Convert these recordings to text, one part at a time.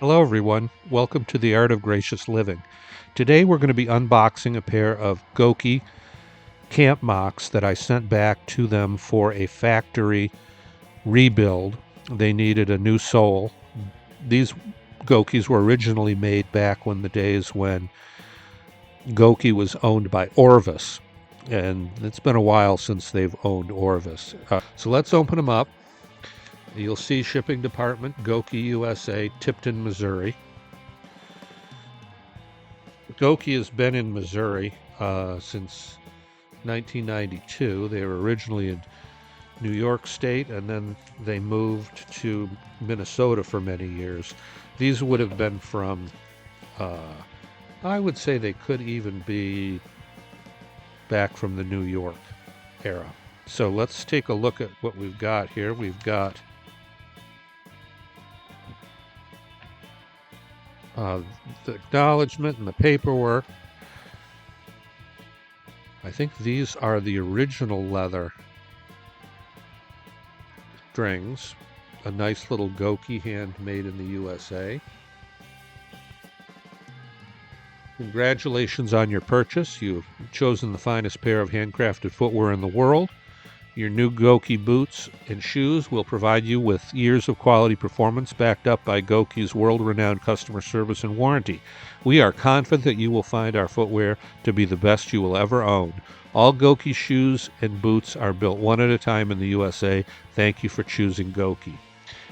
Hello everyone, welcome to the Art of Gracious Living. Today we're going to be unboxing a pair of Gokey camp Mocs that I sent back to them for a factory rebuild. They needed a new sole. These Gokeys were originally made back when the days when Gokey was owned by Orvis, and it's been a while since they've owned Orvis. So let's open them up. You'll see shipping department, Gokey USA, Tipton, Missouri. Gokey has been in Missouri since 1992. They were originally in New York State, and then they moved to Minnesota for many years. These would have been from, I would say they could even be back from the New York era. So let's take a look at what we've got here. We've got the acknowledgement and the paperwork. I think these are the original leather strings. A nice little Gokey handmade in the USA. Congratulations on your purchase. You've chosen the finest pair of handcrafted footwear in the world. Your new Gokey boots and shoes will provide you with years of quality performance backed up by Gokey's world-renowned customer service and warranty. We are confident that you will find our footwear to be the best you will ever own. All Gokey shoes and boots are built one at a time in the USA. Thank you for choosing Gokey.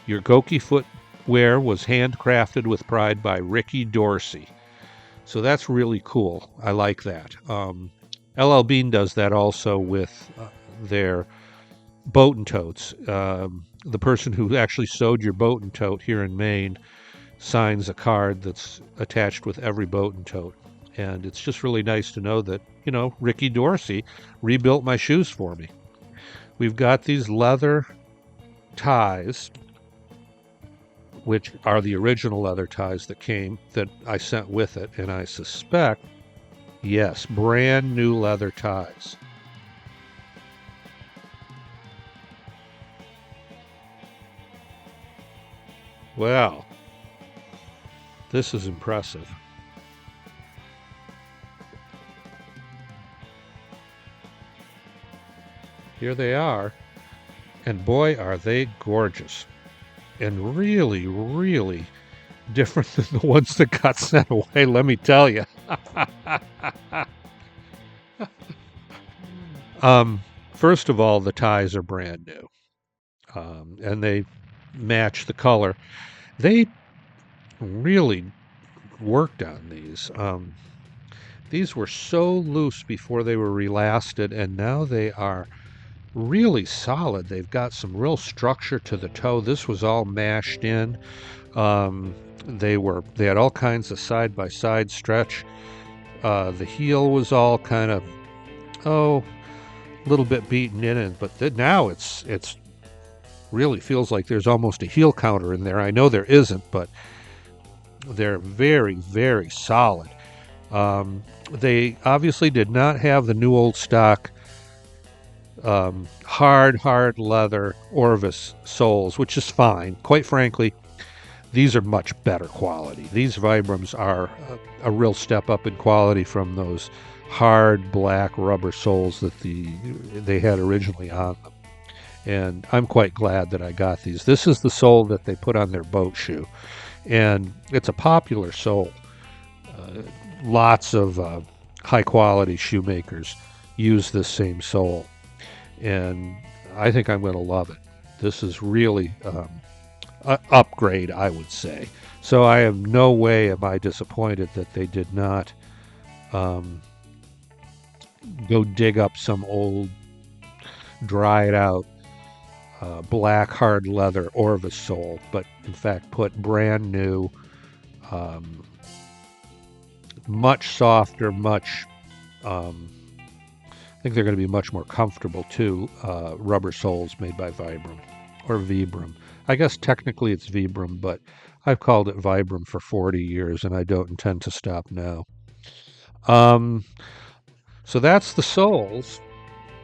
Your Gokey footwear was handcrafted with pride by Ricky Dorsey. So that's really cool. I like that. LL Bean does that also with their boat and totes. The person who actually sewed your boat and tote here in Maine signs a card that's attached with every boat and tote. And it's just really nice to know that, Ricky Dorsey rebuilt my shoes for me. We've got these leather ties, which are the original leather ties that I sent with it. And I suspect, yes, brand new leather ties. Wow, this is impressive. Here they are, and boy, are they gorgeous. And really, really different than the ones that got sent away, let me tell you. First of all, the ties are brand new, and they match the color. They really worked on these. These were so loose before they were relasted, and now they are really solid. They've got some real structure to the toe. This was all mashed in. They had all kinds of side by side stretch. The heel was all kind of a little bit beaten in it, but now it's really feels like there's almost a heel counter in there. I know there isn't, but they're very, very solid. They obviously did not have the new old stock hard leather Orvis soles, which is fine. Quite frankly, these are much better quality. These Vibrams are a real step up in quality from those hard black rubber soles that they had originally on them. And I'm quite glad that I got these. This is the sole that they put on their boat shoe, and it's a popular sole. Lots of high quality shoemakers use this same sole, and I think I'm going to love it. This is really an upgrade, I would say. So I am no way am I disappointed that they did not go dig up some old, dried out black hard leather Orvis sole, but in fact put brand new, much softer, much I think they're going to be much more comfortable too. Rubber soles made by Vibram or Vibram. I guess technically it's Vibram, but I've called it Vibram for 40 years and I don't intend to stop now. So that's the soles.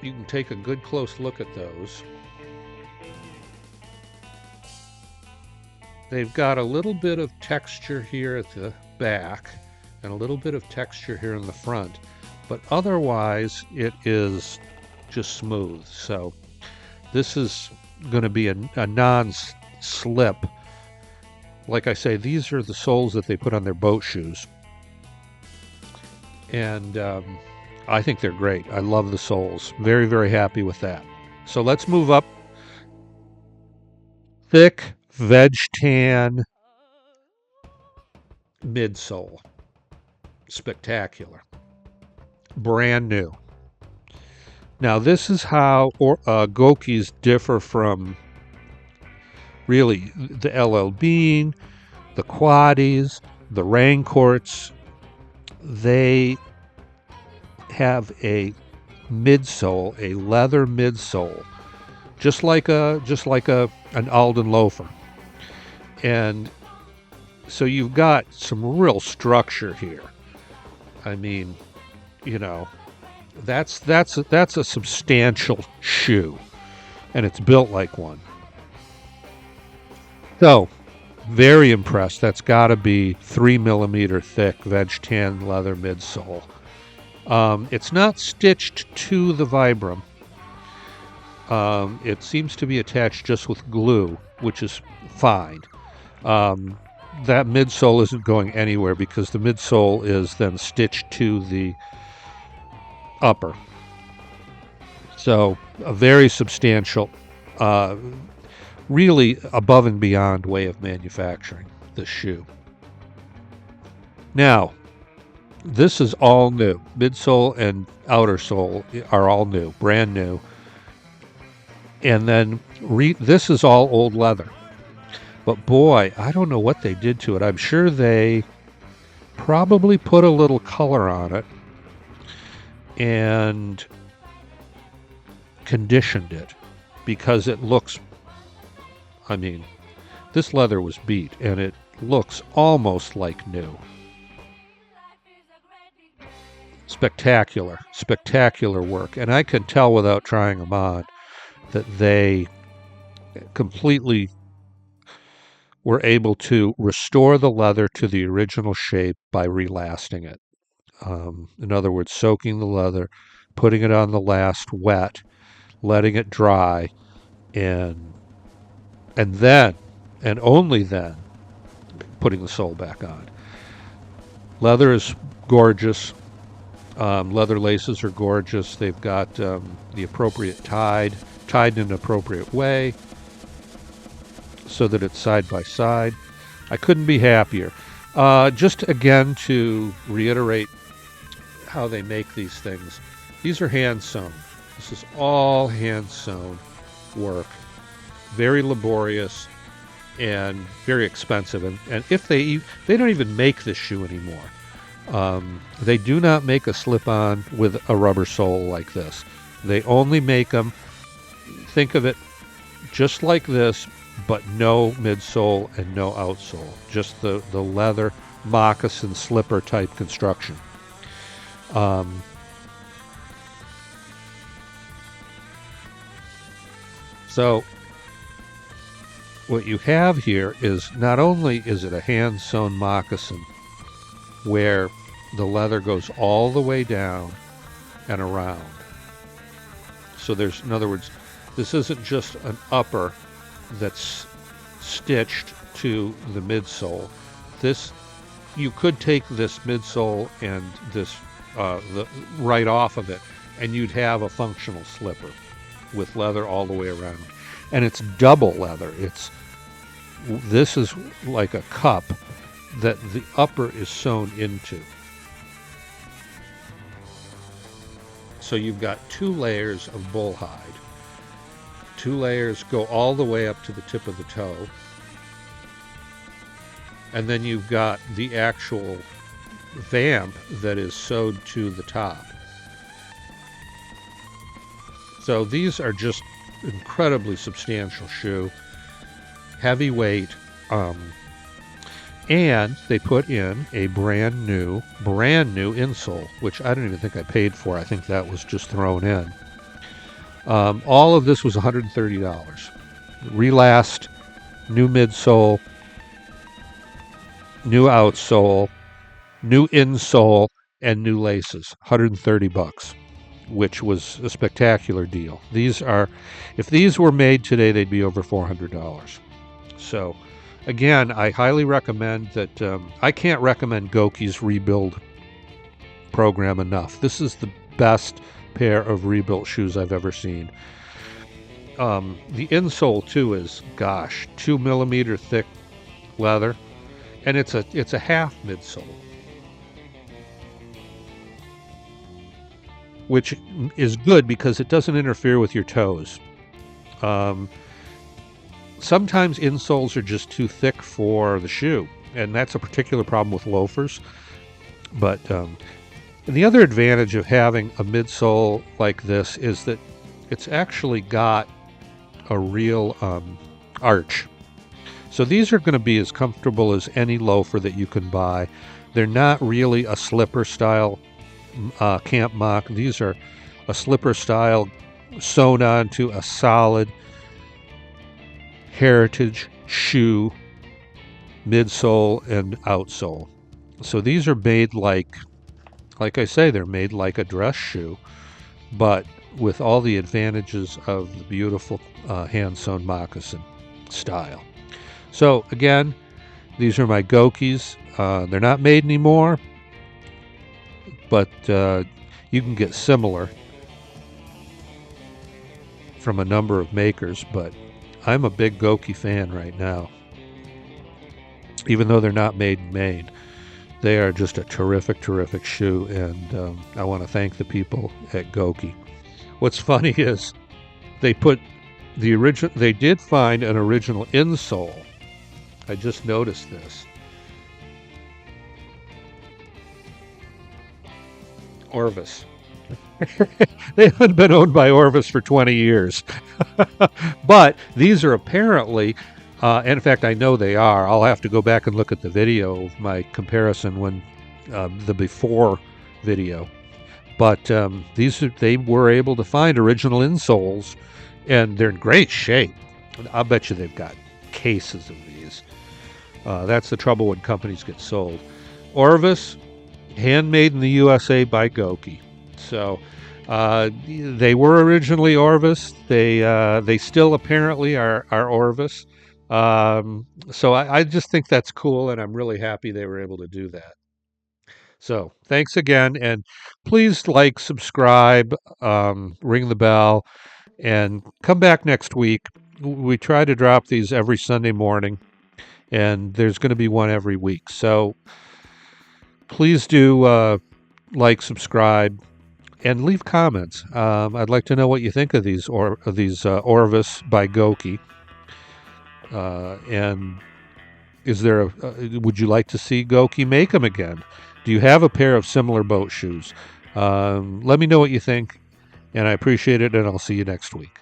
You can take a good close look at those. They've got a little bit of texture here at the back and a little bit of texture here in the front, but otherwise it is just smooth. So this is going to be a non-slip. Like I say, these are the soles that they put on their boat shoes. And I think they're great. I love the soles. Very, very happy with that. So let's move up. Thick veg tan midsole. Spectacular. Brand new. Now this is how Gokeys differ from really the LL Bean, the Quaddies, the Raincourts. They have a midsole, a leather midsole, just like an Alden loafer. And so you've got some real structure here. I mean, that's a substantial shoe, and it's built like one. So, very impressed. That's got to be 3mm thick veg tan leather midsole. It's not stitched to the Vibram. It seems to be attached just with glue, which is fine. That midsole isn't going anywhere because the midsole is then stitched to the upper. So a very substantial, really above and beyond way of manufacturing this shoe. Now, this is all new. Midsole and outer sole are all new, brand new. And then this is all old leather. But boy, I don't know what they did to it. I'm sure they probably put a little color on it and conditioned it because it looks, this leather was beat and it looks almost like new. Spectacular, spectacular work. And I can tell without trying them on that they completely were able to restore the leather to the original shape by relasting it. In other words, soaking the leather, putting it on the last wet, letting it dry, and then, and only then, putting the sole back on. Leather is gorgeous. Leather laces are gorgeous. They've got the appropriate tied in an appropriate way so that it's side by side. I couldn't be happier. Just again to reiterate how they make these things. These are hand sewn. This is all hand sewn work. Very laborious and very expensive. And if they don't even make this shoe anymore. They do not make a slip-on with a rubber sole like this. They only make them, think of it just like this, but no midsole and no outsole. Just the leather moccasin slipper type construction. So what you have here is not only is it a hand sewn moccasin where the leather goes all the way down and around. So there's, in other words, this isn't just an upper that's stitched to the midsole. This, you could take this midsole and this right off of it, and you'd have a functional slipper with leather all the way around. And it's double leather. This is like a cup that the upper is sewn into. So you've got 2 layers of bullhide. 2 layers go all the way up to the tip of the toe. And then you've got the actual vamp that is sewed to the top. So these are just incredibly substantial shoe. Heavy weight. And they put in a brand new insole, which I don't even think I paid for. I think that was just thrown in. All of this was $130. Relast, new midsole, new outsole, new insole, and new laces. $130, which was a spectacular deal. These are, if these were made today, they'd be over $400. So, again, I highly recommend that. I can't recommend Gokey's rebuild program enough. This is the best pair of rebuilt shoes I've ever seen. The insole too is, gosh, 2 millimeter thick leather, and it's a half midsole, which is good because it doesn't interfere with your toes. Sometimes insoles are just too thick for the shoe, and that's a particular problem with loafers. But the other advantage of having a midsole like this is that it's actually got a real arch. So these are going to be as comfortable as any loafer that you can buy. They're not really a slipper style Camp Moc. These are a slipper style sewn onto a solid heritage shoe midsole and outsole. So these are made like I say, they're made like a dress shoe, but with all the advantages of the beautiful hand-sewn moccasin style. So again, these are my Gokeys. They're not made anymore, but you can get similar from a number of makers, but I'm a big Gokey fan right now. Even though they're not made in Maine, they are just a terrific, terrific shoe, and I want to thank the people at Gokey. What's funny is they did find an original insole. I just noticed this. Orvis. They haven't been owned by Orvis for 20 years. But these are apparently, and in fact, I know they are. I'll have to go back and look at the video of my comparison when the before video. But they were able to find original insoles, and they're in great shape. I'll bet you they've got cases of these. That's the trouble when companies get sold. Orvis, handmade in the USA by Gokey. So they were originally Orvis. They still apparently are Orvis. So I just think that's cool, and I'm really happy they were able to do that. So thanks again, and please like, subscribe, ring the bell, and come back next week. We try to drop these every Sunday morning, and there's going to be one every week. So please do like, subscribe, and leave comments. I'd like to know what you think of these Orvis by Gokey. And is there would you like to see Gokey make them again? Do you have a pair of similar boat shoes? Let me know what you think, and I appreciate it, and I'll see you next week.